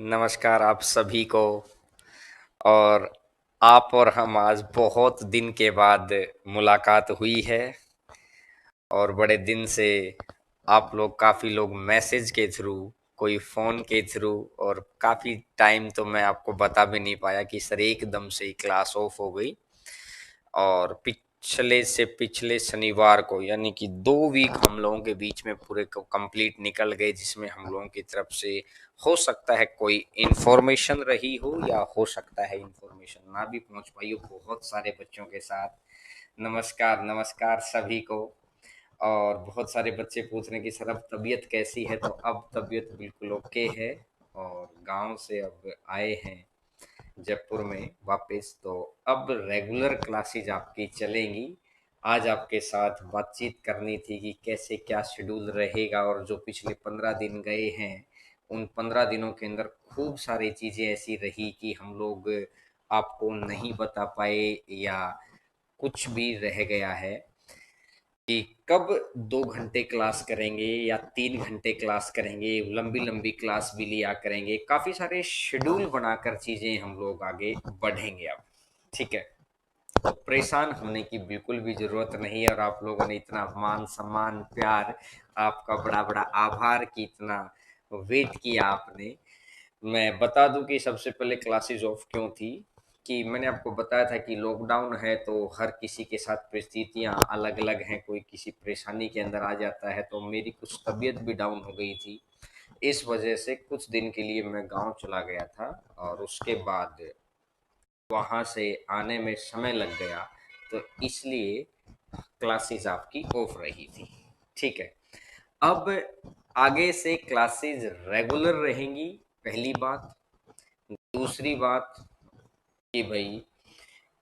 नमस्कार आप सभी को। और आप और हम आज बहुत दिन के बाद मुलाकात हुई है। और बड़े दिन से आप लोग काफ़ी लोग मैसेज के थ्रू, कोई फ़ोन के थ्रू, और काफ़ी टाइम तो मैं आपको बता भी नहीं पाया कि सर एकदम से ही क्लास ऑफ हो गई। और पिछले से पिछले शनिवार को यानी कि 2 वीक हम लोगों के बीच में पूरे कंप्लीट निकल गए, जिसमें हम लोगों की तरफ से हो सकता है कोई इंफॉर्मेशन रही हो या हो सकता है इंफॉर्मेशन ना भी पहुंच पाई हो बहुत सारे बच्चों के साथ। नमस्कार नमस्कार सभी को। और बहुत सारे बच्चे पूछ रहे हैं कि सर अब तबीयत कैसी है, तो अब तबीयत बिल्कुल ओके है। और गांव से अब आए हैं जयपुर में वापस, तो अब रेगुलर क्लासेज आपकी चलेंगी। आज आपके साथ बातचीत करनी थी कि कैसे क्या शेड्यूल रहेगा, और जो पिछले 15 दिन गए हैं उन 15 दिनों के अंदर खूब सारी चीज़ें ऐसी रही कि हम लोग आपको नहीं बता पाए, या कुछ भी रह गया है कि कब 2 घंटे क्लास करेंगे या 3 घंटे क्लास करेंगे, लंबी लंबी क्लास भी लिया करेंगे। काफी सारे शेड्यूल बनाकर चीजें हम लोग आगे बढ़ेंगे अब। ठीक है, तो परेशान होने की बिल्कुल भी जरूरत नहीं है। और आप लोगों ने इतना मान सम्मान प्यार, आपका बड़ा बड़ा आभार कि इतना वेट किया आपने। मैं बता दूं कि सबसे पहले क्लासेस ऑफ क्यों थी, कि मैंने आपको बताया था कि लॉकडाउन है तो हर किसी के साथ परिस्थितियां अलग अलग हैं, कोई किसी परेशानी के अंदर आ जाता है। तो मेरी कुछ तबीयत भी डाउन हो गई थी, इस वजह से कुछ दिन के लिए मैं गांव चला गया था। और उसके बाद वहां से आने में समय लग गया, तो इसलिए क्लासेस आपकी ऑफ रही थी। ठीक है, अब आगे से क्लासेस रेगुलर रहेंगी, पहली बात। दूसरी बात कि भाई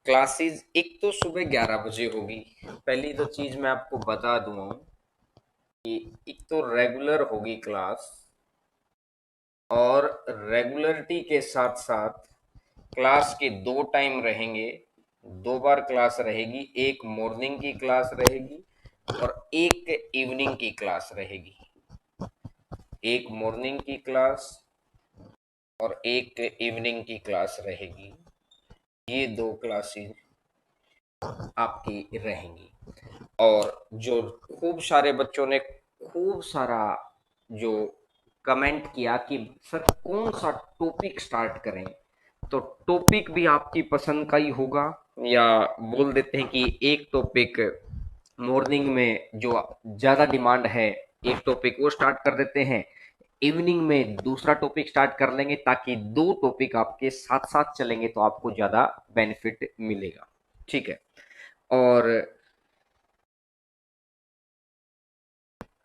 क्लासेस एक तो सुबह 11 बजे होगी। पहली तो चीज मैं आपको बता दूं कि एक तो रेगुलर होगी क्लास, और रेगुलरिटी के साथ साथ क्लास के 2 टाइम रहेंगे। 2 बार क्लास रहेगी, एक मॉर्निंग की क्लास रहेगी और एक इवनिंग की क्लास रहेगी। एक मॉर्निंग की क्लास और एक इवनिंग की क्लास रहेगी। ये 2 क्लासेस आपकी रहेंगी। और जो खूब सारे बच्चों ने खूब सारा जो कमेंट किया कि सर कौन सा टॉपिक स्टार्ट करें, तो टॉपिक भी आपकी पसंद का ही होगा। या बोल देते हैं कि एक टॉपिक मॉर्निंग में जो ज्यादा डिमांड है, एक टॉपिक वो स्टार्ट कर देते हैं। इवनिंग में दूसरा टॉपिक स्टार्ट कर लेंगे, ताकि 2 टॉपिक आपके साथ साथ चलेंगे तो आपको ज्यादा बेनिफिट मिलेगा। ठीक है। और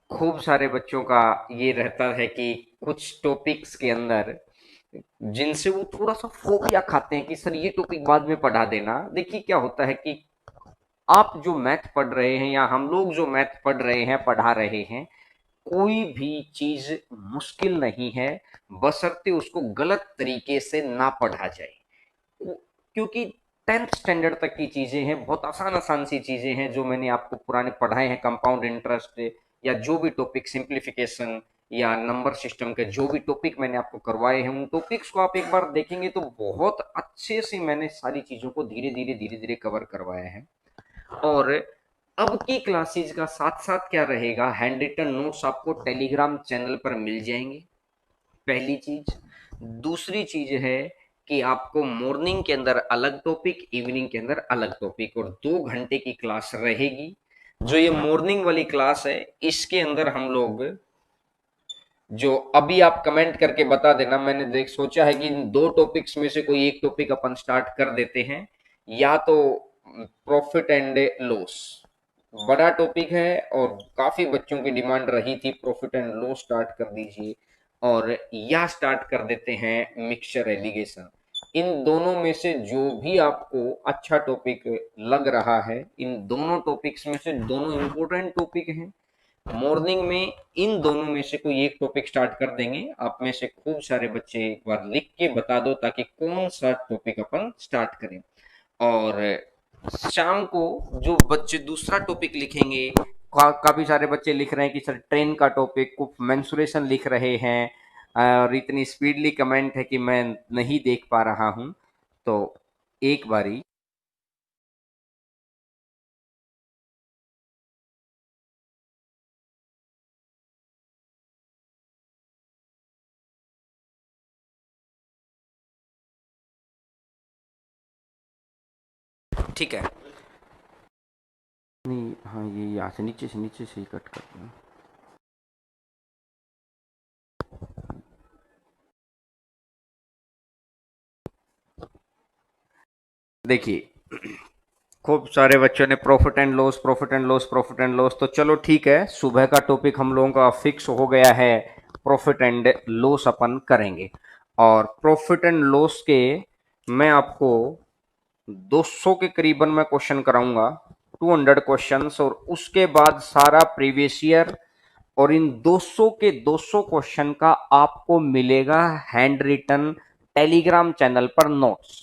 खूब सारे बच्चों का ये रहता है कि कुछ टॉपिक्स के अंदर जिनसे वो थोड़ा सा फोबिया खाते हैं कि सर ये टॉपिक बाद में पढ़ा देना। देखिए क्या होता है कि आप जो मैथ पढ़ रहे हैं या हम लोग जो मैथ पढ़ रहे हैं पढ़ा रहे हैं, कोई भी चीज मुश्किल नहीं है, बशर्ते उसको गलत तरीके से ना पढ़ा जाए। क्योंकि 10th स्टैंडर्ड तक की चीजें हैं, बहुत आसान आसान सी चीजें हैं जो मैंने आपको पुराने पढ़ाए हैं, कंपाउंड इंटरेस्ट या जो भी टॉपिक, सिंप्लीफिकेशन या नंबर सिस्टम के जो भी टॉपिक मैंने आपको करवाए हैं, उन टॉपिक्स को आप एक बार देखेंगे तो बहुत अच्छे से मैंने सारी चीजों को धीरे धीरे कवर करवाया है। और अब की क्लासेज का साथ साथ क्या रहेगा, हैंड रिटन नोट्स आपको टेलीग्राम चैनल पर मिल जाएंगे, पहली चीज। दूसरी चीज है कि आपको मॉर्निंग के अंदर अलग टॉपिक, इवनिंग के अंदर अलग टॉपिक, और 2 घंटे की क्लास रहेगी। जो ये मॉर्निंग वाली क्लास है, इसके अंदर हम लोग, जो अभी आप कमेंट करके बता देना, मैंने देख सोचा है कि इन 2 टॉपिक्स में से कोई एक टॉपिक अपन स्टार्ट कर देते हैं। या तो प्रॉफिट एंड लॉस बड़ा टॉपिक है, और काफी बच्चों की डिमांड रही थी प्रॉफिट एंड लॉस स्टार्ट कर दीजिए, और या स्टार्ट कर देते हैं मिक्सचर एलिगेशन। इन दोनों में से जो भी आपको अच्छा टॉपिक लग रहा है, इन दोनों टॉपिक्स में से दोनों इंपॉर्टेंट टॉपिक हैं। मॉर्निंग में इन दोनों में से कोई एक टॉपिक स्टार्ट कर देंगे। आप में से खूब सारे बच्चे एक बार लिख के बता दो ताकि कौन सा टॉपिक अपन स्टार्ट करें। और शाम को जो बच्चे दूसरा टॉपिक लिखेंगे, काफी सारे बच्चे लिख रहे हैं कि सर ट्रेन का टॉपिक, कुछ मेंसुरेशन लिख रहे हैं, और इतनी स्पीडली कमेंट है कि मैं नहीं देख पा रहा हूं। तो एक बारी ठीक है। नहीं, हाँ, ये यहाँ से नीचे से ही कट करते हैं। देखिए, खूब सारे बच्चों ने profit and loss, profit and loss, profit and loss, तो चलो ठीक है, सुबह का टॉपिक हम लोगों का फिक्स हो गया है। प्रॉफिट एंड लॉस अपन करेंगे। और प्रॉफिट एंड लॉस के मैं आपको 200 के करीबन मैं क्वेश्चन कराऊंगा, 200 क्वेश्चंस, और उसके बाद सारा प्रीवियस ईयर। और इन 200 के 200 क्वेश्चन का आपको मिलेगा हैंड रिटन टेलीग्राम चैनल पर नोट्स।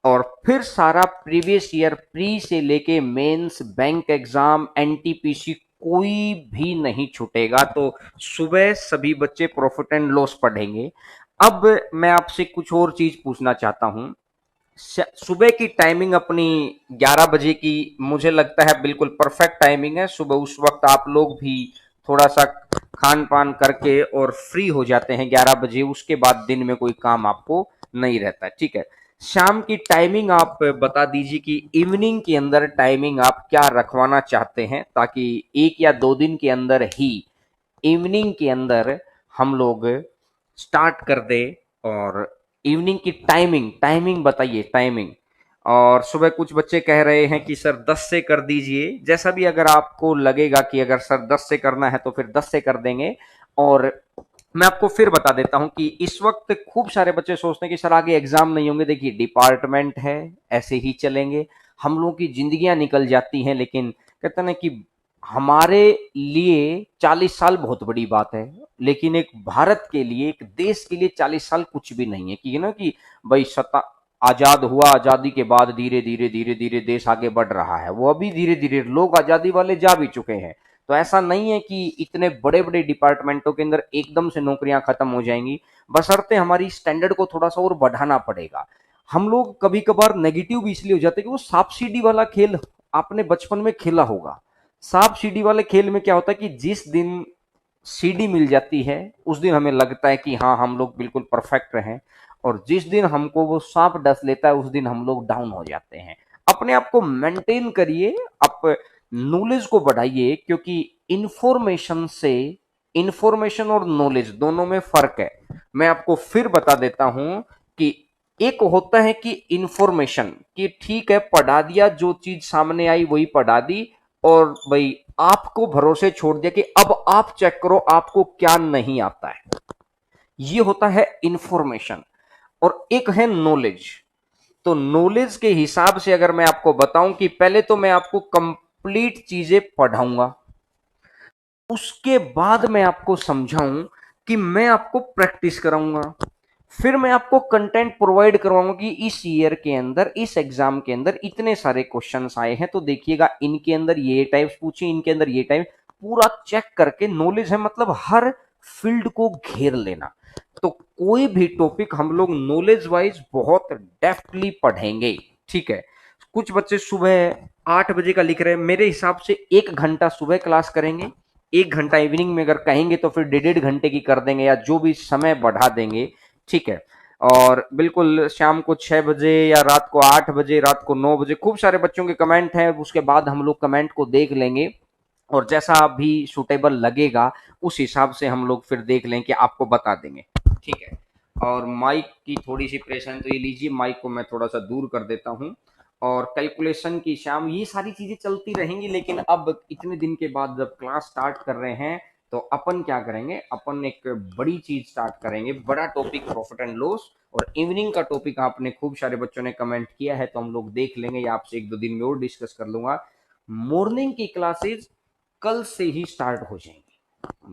और फिर सारा प्रीवियस ईयर प्री से लेके मेंस, बैंक एग्जाम, एनटीपीसी, कोई भी नहीं छूटेगा। तो सुबह सभी बच्चे प्रॉफिट एंड लॉस पढ़ेंगे। अब मैं आपसे कुछ और चीज पूछना चाहता हूं। सुबह की टाइमिंग अपनी 11 बजे की मुझे लगता है बिल्कुल परफेक्ट टाइमिंग है। सुबह उस वक्त आप लोग भी थोड़ा सा खान पान करके और फ्री हो जाते हैं 11 बजे। उसके बाद दिन में कोई काम आपको नहीं रहता, ठीक है। शाम की टाइमिंग आप बता दीजिए कि इवनिंग के अंदर टाइमिंग आप क्या रखवाना चाहते हैं, ताकि 1 या 2 दिन के अंदर ही इवनिंग के अंदर हम लोग स्टार्ट कर दे। और इवनिंग की टाइमिंग टाइमिंग बताइए, टाइमिंग। और सुबह कुछ बच्चे कह रहे हैं कि सर 10 से कर दीजिए। जैसा भी अगर आपको लगेगा कि अगर सर 10 से करना है तो फिर 10 से कर देंगे। और मैं आपको फिर बता देता हूं कि इस वक्त खूब सारे बच्चे सोचते हैं कि सर आगे एग्जाम नहीं होंगे। देखिए, डिपार्टमेंट है, ऐसे ही चलेंगे, हम लोगों की जिंदगियां निकल जाती हैं। लेकिन कहते हैं ना कि हमारे लिए 40 साल बहुत बड़ी बात है, लेकिन एक भारत के लिए, एक देश के लिए 40 साल कुछ भी नहीं है। कि ना कि भाई सत्ता आजाद हुआ, आजादी के बाद धीरे धीरे धीरे धीरे देश आगे बढ़ रहा है, वो अभी धीरे धीरे लोग आजादी वाले जा भी चुके हैं। तो ऐसा नहीं है कि इतने बड़े बड़े डिपार्टमेंटों के अंदर एकदम से नौकरियां खत्म हो जाएंगी। बशर्ते हमारी स्टैंडर्ड को थोड़ा सा और बढ़ाना पड़ेगा। हम लोग कभी कभार नेगेटिव भी इसलिए हो जाते हैं कि वो सांप सीढ़ी वाला खेल आपने बचपन में खेला होगा। सांप सीढ़ी वाले खेल में क्या होता है कि जिस दिन सीढ़ी मिल जाती है उस दिन हमें लगता है कि हाँ, हम लोग बिल्कुल परफेक्ट हैं। और जिस दिन हमको वो सांप डस लेता है उस दिन हम लोग डाउन हो जाते हैं। अपने आप को मेंटेन करिए, आप नॉलेज को बढ़ाइए, क्योंकि इंफॉर्मेशन से, इंफॉर्मेशन और नॉलेज दोनों में फर्क है। मैं आपको फिर बता देता हूं कि एक होता है कि इंफॉर्मेशन, कि ठीक है पढ़ा दिया, जो चीज सामने आई वही पढ़ा दी, और भाई आपको भरोसे छोड़ दिया कि अब आप चेक करो आपको क्या नहीं आता है। ये होता है इंफॉर्मेशन। और एक है नॉलेज। तो नॉलेज के हिसाब से अगर मैं आपको बताऊं कि पहले तो मैं आपको कंप्लीट चीजें पढ़ाऊंगा, उसके बाद मैं आपको समझाऊं कि मैं आपको प्रैक्टिस कराऊंगा, फिर मैं आपको कंटेंट प्रोवाइड करवाऊंगा कि इस ईयर के अंदर, इस एग्जाम के अंदर इतने सारे क्वेश्चंस आए हैं, तो देखिएगा इनके अंदर ये टाइप्स पूछे, इनके अंदर ये टाइप, पूरा चेक करके। नॉलेज है मतलब हर फील्ड को घेर लेना। तो कोई भी टॉपिक हम लोग नॉलेज वाइज बहुत डेप्थली पढ़ेंगे, ठीक है। कुछ बच्चे सुबह 8 बजे का लिख रहे हैं, मेरे हिसाब से 1 घंटा सुबह क्लास करेंगे, 1 घंटा इवनिंग में अगर कहेंगे तो फिर 1.5 घंटे की कर देंगे, या जो भी समय बढ़ा देंगे, ठीक है। और बिल्कुल शाम को 6 बजे या रात को 8 बजे, रात को 9 बजे, खूब सारे बच्चों के कमेंट हैं, उसके बाद हम लोग कमेंट को देख लेंगे। और जैसा भी सुटेबल लगेगा उस हिसाब से हम लोग फिर देख लें कि आपको बता देंगे, ठीक है। और माइक की थोड़ी सी परेशानी, तो ये लीजिए, माइक को मैं थोड़ा सा दूर कर देता हूँ। और कैलकुलेशन की शाम, ये सारी चीजें चलती रहेंगी। लेकिन अब इतने दिन के बाद जब क्लास स्टार्ट कर रहे हैं, तो अपन क्या करेंगे, अपन एक बड़ी चीज स्टार्ट करेंगे, बड़ा टॉपिक, प्रॉफिट एंड लॉस। और इवनिंग का टॉपिक आपने खूब सारे बच्चों ने कमेंट किया है, तो हम लोग देख लेंगे, या आपसे 1-2 दिन में और डिस्कस कर लूंगा। मॉर्निंग की क्लासेज कल से ही स्टार्ट हो जाएंगी,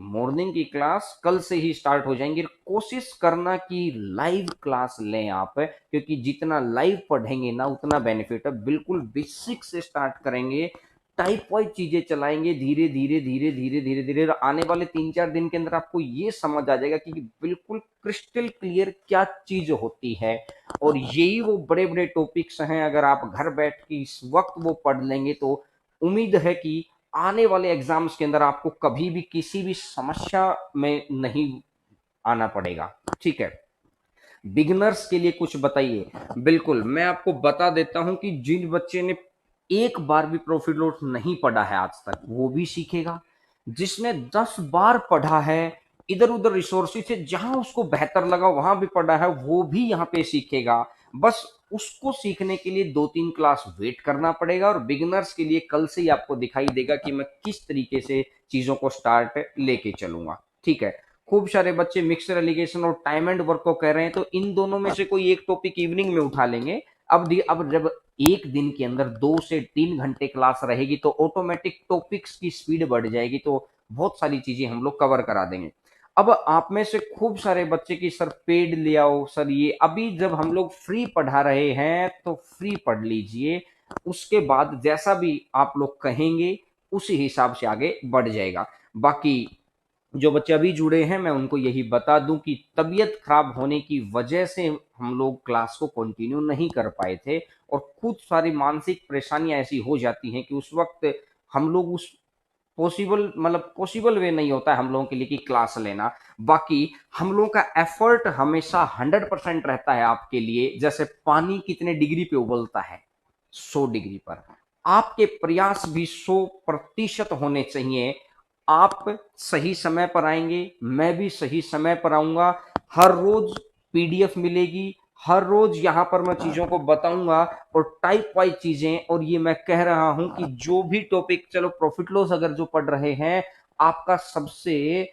मॉर्निंग की क्लास कल से ही स्टार्ट हो जाएंगी। कोशिश करना कि लाइव क्लास लें आप, क्योंकि जितना लाइव पढ़ेंगे ना उतना बेनिफिट है। बिल्कुल बेसिक से स्टार्ट करेंगे, टाइप वाइज चीजें चलाएंगे, धीरे धीरे धीरे धीरे धीरे धीरे आने वाले 3-4 दिन के अंदर आपको ये समझ आ जाएगा कि बिल्कुल क्रिस्टल क्लियर क्या चीज होती है। और यही वो बड़े बड़े टॉपिक्स हैं, अगर आप घर बैठ के इस वक्त वो पढ़ लेंगे तो उम्मीद है कि आने वाले एग्जाम्स के अंदर आपको कभी भी किसी भी समस्या में नहीं आना पड़ेगा। ठीक है, बिगिनर्स के लिए कुछ बताइए। बिल्कुल, मैं आपको बता देता हूं कि जिन बच्चे ने एक बार भी प्रॉफिट लॉस नहीं पढ़ा है आज तक, वो भी सीखेगा। जिसने 10 बार पढ़ा है, इधर उधर रिसोर्सेज से जहां उसको बेहतर लगा वहां भी पढ़ा है, वो भी यहाँ पे सीखेगा। बस उसको सीखने के लिए 2-3 क्लास वेट करना पड़ेगा। और बिगिनर्स के लिए कल से ही आपको दिखाई देगा कि मैं किस तरीके से चीजों को स्टार्ट लेके चलूंगा। ठीक है, खूब सारे बच्चे मिक्सर एलिगेशन और टाइम एंड वर्क को कह रहे हैं, तो इन दोनों में से कोई एक टॉपिक इवनिंग में उठा लेंगे। अब जब एक दिन के अंदर 2 से 3 घंटे क्लास रहेगी तो ऑटोमेटिक टॉपिक्स की स्पीड बढ़ जाएगी, तो बहुत सारी चीजें हम लोग कवर करा देंगे। अब आप में से खूब सारे बच्चे की सर पेड ले आओ सर, ये अभी जब हम लोग फ्री पढ़ा रहे हैं तो फ्री पढ़ लीजिए, उसके बाद जैसा भी आप लोग कहेंगे उसी हिसाब से आगे बढ़ जाएगा। बाकी जो बच्चे अभी जुड़े हैं मैं उनको यही बता दूं कि तबीयत खराब होने की वजह से हम लोग क्लास को कंटिन्यू नहीं कर पाए थे, और खुद सारी मानसिक परेशानियां ऐसी हो जाती हैं कि उस वक्त हम लोग उस पॉसिबल वे नहीं होता है हम लोगों के लिए कि क्लास लेना। बाकी हम लोगों का एफर्ट हमेशा 100% रहता है आपके लिए। जैसे पानी कितने डिग्री पे उबलता है, 100 डिग्री पर। आपके प्रयास भी 100% होने चाहिए। आप सही समय पर आएंगे, मैं भी सही समय पर आऊंगा, हर रोज पीडीएफ मिलेगी, हर रोज यहां पर मैं चीजों को बताऊंगा और टाइप वाइज चीजें। और ये मैं कह रहा हूं कि जो भी टॉपिक, चलो प्रॉफिट लॉस अगर जो पढ़ रहे हैं, आपका सबसे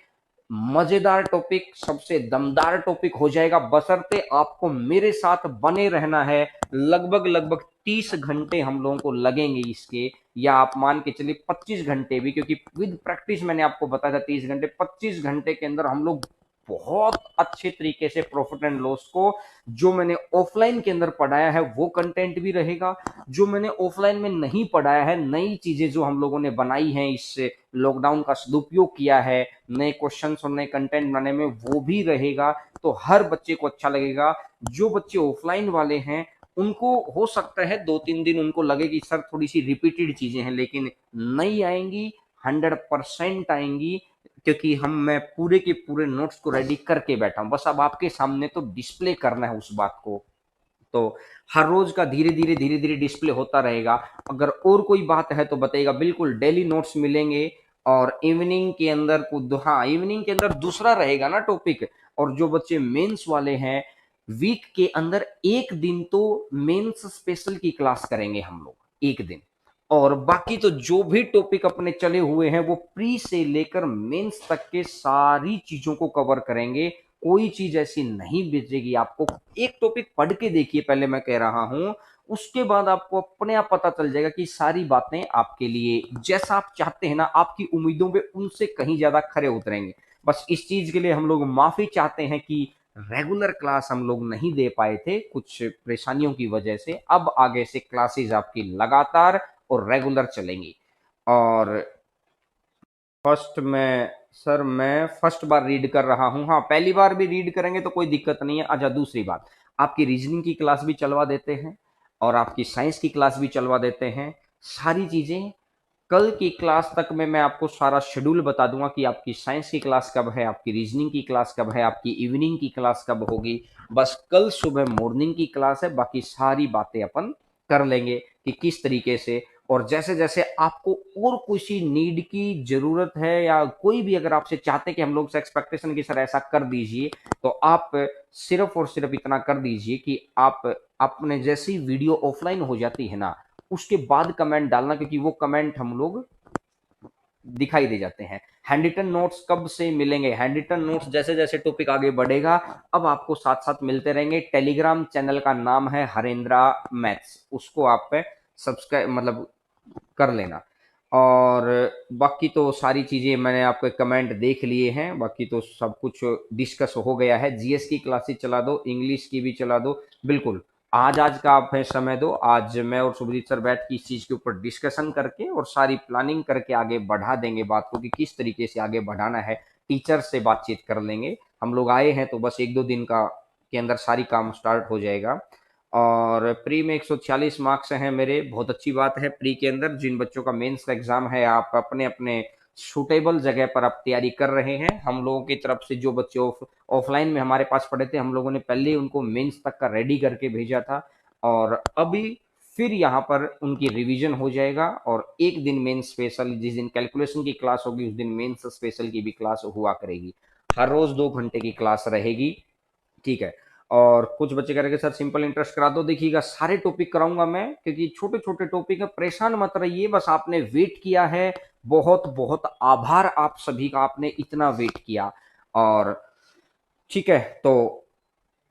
मजेदार टॉपिक, सबसे दमदार टॉपिक हो जाएगा, बशर्ते आपको मेरे साथ बने रहना है। लगभग लगभग 30 घंटे हम लोगों को लगेंगे इसके, या आप मान के चलिए 25 घंटे भी, क्योंकि विद प्रैक्टिस मैंने आपको बताया था 30 घंटे। 25 घंटे के अंदर हम लोग बहुत अच्छे तरीके से प्रॉफिट एंड लॉस को, जो मैंने ऑफलाइन के अंदर पढ़ाया है वो कंटेंट भी रहेगा, जो मैंने ऑफलाइन में नहीं पढ़ाया है, नई चीजें जो हम लोगों ने बनाई हैं, इस लॉकडाउन का सदुपयोग किया है नए क्वेश्चंस और नए कंटेंट बनाने में, वो भी रहेगा। तो हर बच्चे को अच्छा लगेगा। जो बच्चे ऑफलाइन वाले हैं उनको हो सकता है 2-3 दिन उनको लगे कि सर थोड़ी सी रिपीटेड चीजें हैं, लेकिन नहीं आएंगी, 100% आएंगी, क्योंकि मैं पूरे के पूरे नोट्स को रेडी करके बैठा हूं। बस अब आपके सामने तो डिस्प्ले करना है उस बात को। तो हर रोज का धीरे धीरे धीरे धीरे डिस्प्ले होता रहेगा। अगर और कोई बात है तो बताइएगा, बिल्कुल डेली नोट्स मिलेंगे। और इवनिंग के अंदर हाँ, इवनिंग के अंदर दूसरा रहेगा ना टॉपिक। और जो बच्चे मेंस वाले हैं, वीक के अंदर एक दिन तो मेंस स्पेशल की क्लास करेंगे हम लोग, एक दिन। और बाकी तो जो भी टॉपिक अपने चले हुए हैं वो प्री से लेकर मेंस तक के सारी चीजों को कवर करेंगे। कोई चीज ऐसी नहीं बचेगी आपको। एक टॉपिक पढ़ के देखिए पहले, मैं कह रहा हूं, उसके बाद आपको अपने आप पता चल जाएगा कि सारी बातें आपके लिए जैसा आप चाहते हैं ना, आपकी उम्मीदों पे उनसे कहीं ज्यादा खरे उतरेंगे। बस इस चीज के लिए हम लोग माफी चाहते हैं कि रेगुलर क्लास हम लोग नहीं दे पाए थे कुछ परेशानियों की वजह से। अब आगे से क्लासेस आपकी लगातार और रेगुलर चलेंगी। और फर्स्ट में सर मैं फर्स्ट बार रीड कर रहा हूं। हाँ, पहली बार भी रीड करेंगे तो कोई दिक्कत नहीं है। अच्छा, दूसरी बात, आपकी रीजनिंग की क्लास भी चलवा देते हैं और आपकी साइंस की क्लास भी चलवा देते हैं। सारी चीजें कल की क्लास तक में मैं आपको सारा शेड्यूल बता दूंगा कि आपकी साइंस की क्लास कब है, आपकी रीजनिंग की क्लास कब है, आपकी इवनिंग की क्लास कब होगी। बस कल सुबह मॉर्निंग की क्लास है, बाकी सारी बातें अपन कर लेंगे कि किस तरीके से। और जैसे जैसे आपको और किसी नीड की जरूरत है, या कोई भी अगर आपसे चाहते कि हम लोग से एक्सपेक्टेशन की सर ऐसा कर दीजिए, तो आप सिर्फ और सिर्फ इतना कर दीजिए कि आप अपने जैसी वीडियो ऑफलाइन हो जाती है ना, उसके बाद कमेंट डालना, क्योंकि वो कमेंट हम लोग दिखाई दे जाते हैं। हैंड रिटन नोट्स कब से मिलेंगे? हैंड रिटन नोट्स जैसे जैसे टॉपिक आगे बढ़ेगा अब आपको साथ साथ मिलते रहेंगे। टेलीग्राम चैनल का नाम है हरेंद्रा मैथ्स, उसको आप सब्सक्राइब कर लेना। और बाकी तो सारी चीजें मैंने आपके कमेंट देख लिए हैं, बाकी तो सब कुछ डिस्कस हो गया है। जीएस की क्लासेस चला दो, इंग्लिश की भी चला दो, बिल्कुल आज का आप है समय दो, आज मैं और सुब्रजीत सर बैठ के इस चीज के ऊपर डिस्कशन करके और सारी प्लानिंग करके आगे बढ़ा देंगे बात को कि किस तरीके से आगे बढ़ाना है। टीचर से बातचीत कर लेंगे, हम लोग आए हैं तो बस 1-2 दिन का के अंदर सारी काम स्टार्ट हो जाएगा। और प्री में 146 मार्क्स हैं मेरे, बहुत अच्छी बात है। प्री के अंदर जिन बच्चों का मेंस का एग्जाम है, आप अपने अपने सूटेबल जगह पर आप तैयारी कर रहे हैं। हम लोगों की तरफ से जो बच्चे ऑफलाइन में हमारे पास पढ़े थे, हम लोगों ने पहले ही उनको मेंस तक का रेडी करके भेजा था, और अभी फिर यहाँ पर उनकी रिवीजन हो जाएगा। और एक दिन मेंस स्पेशल, जिस दिन कैलकुलेशन की क्लास होगी उस दिन मेंस स्पेशल की भी क्लास हुआ करेगी। हर रोज 2 घंटे की क्लास रहेगी, ठीक है। और कुछ बच्चे कह रहे हैं कि सर सिंपल इंटरेस्ट करा दो, देखिएगा सारे टॉपिक कराऊंगा मैं, क्योंकि छोटे छोटे टॉपिक है, परेशान मत रहिए। बस आपने वेट किया है, बहुत बहुत आभार आप सभी का, आपने इतना वेट किया। और ठीक है, तो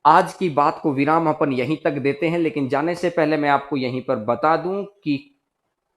आज की बात को विराम अपन यहीं तक देते हैं, लेकिन जाने से पहले मैं आपको यहीं पर बता दूं कि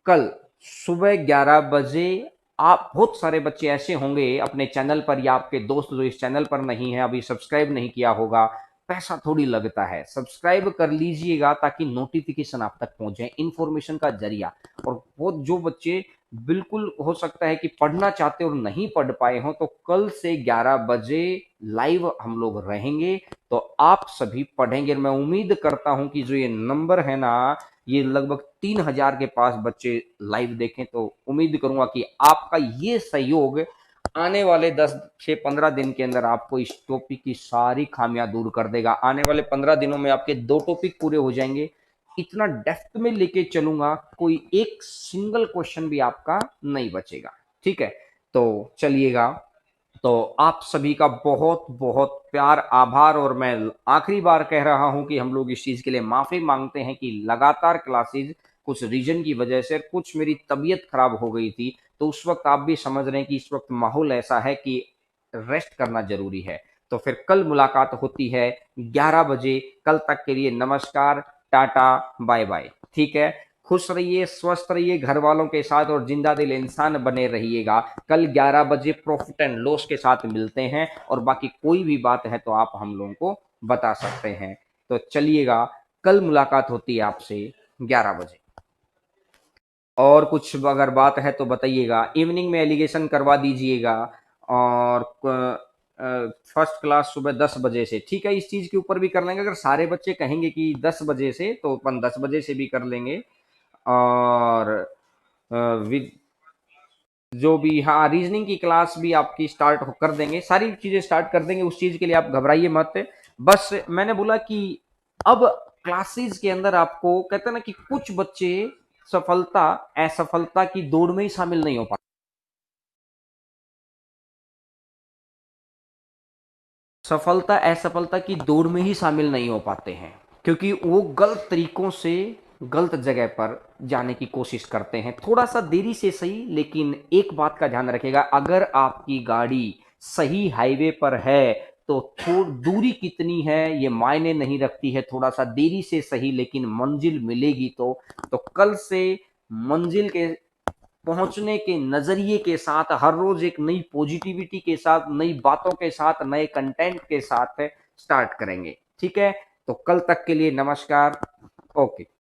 कल सुबह 11 बजे आप, बहुत सारे बच्चे ऐसे होंगे अपने चैनल पर या आपके दोस्त जो इस चैनल पर नहीं है, अभी सब्सक्राइब नहीं किया होगा, पैसा थोड़ी लगता है, सब्सक्राइब कर लीजिएगा ताकि नोटिफिकेशन आप तक पहुंचे, इंफॉर्मेशन का जरिया। और वो जो बच्चे बिल्कुल हो सकता है कि पढ़ना चाहते और नहीं पढ़ पाए हो, तो कल से 11 बजे लाइव हम लोग रहेंगे, तो आप सभी पढ़ेंगे। मैं उम्मीद करता हूं कि जो ये नंबर है ना, ये लगभग 3,000 के पास बच्चे लाइव देखें, तो उम्मीद करूंगा कि आपका ये सहयोग आने वाले 10 से 15 दिन के अंदर आपको इस टॉपिक की सारी खामियां दूर कर देगा। आने वाले 15 दिनों में आपके 2 टॉपिक पूरे हो जाएंगे। इतना डेप्थ में लेके चलूंगा, कोई एक सिंगल क्वेश्चन भी आपका नहीं बचेगा, ठीक है। तो चलिएगा, तो आप सभी का बहुत बहुत प्यार, आभार। और मैं आखिरी बार कह रहा हूं कि हम लोग इस चीज के लिए माफी मांगते हैं कि लगातार क्लासेस कुछ रीजन की वजह से, कुछ मेरी तबीयत खराब हो गई थी, तो उस वक्त आप भी समझ रहे हैं कि इस वक्त माहौल ऐसा है कि रेस्ट करना जरूरी है। तो फिर कल मुलाकात होती है 11 बजे। कल तक के लिए नमस्कार, टाटा, बाय बाय, ठीक है। खुश रहिए, स्वस्थ रहिए घर वालों के साथ, और जिंदा दिल इंसान बने रहिएगा। कल 11 बजे प्रॉफिट एंड लॉस के साथ मिलते हैं, और बाकी कोई भी बात है तो आप हम लोगों को बता सकते हैं। तो चलिएगा, कल मुलाकात होती है आपसे 11 बजे। और कुछ अगर बात है तो बताइएगा, इवनिंग में एलिगेशन करवा दीजिएगा। और फर्स्ट क्लास सुबह 10 बजे से, ठीक है, इस चीज के ऊपर भी कर लेंगे। अगर सारे बच्चे कहेंगे कि 10 बजे से, तो अपन 10 बजे से भी कर लेंगे। और विद जो भी, हाँ, रीजनिंग की क्लास भी आपकी स्टार्ट कर देंगे, सारी चीजें स्टार्ट कर देंगे, उस चीज के लिए आप घबराइए मत। बस मैंने बोला कि अब क्लासेस के अंदर आपको कहते हैं ना कि कुछ बच्चे सफलता असफलता की दौड़ में ही शामिल नहीं हो पाते, सफलता असफलता की दौड़ में ही शामिल नहीं हो पाते हैं, क्योंकि वो गलत तरीकों से गलत जगह पर जाने की कोशिश करते हैं। थोड़ा सा देरी से सही, लेकिन एक बात का ध्यान रखिएगा, अगर आपकी गाड़ी सही हाईवे पर है तो थोड़ी दूरी कितनी है ये मायने नहीं रखती है, थोड़ा सा देरी से सही लेकिन मंजिल मिलेगी। तो कल से मंजिल के पहुंचने के नजरिए के साथ, हर रोज एक नई पॉजिटिविटी के साथ, नई बातों के साथ, नए कंटेंट के साथ स्टार्ट करेंगे, ठीक है। तो कल तक के लिए नमस्कार, ओके।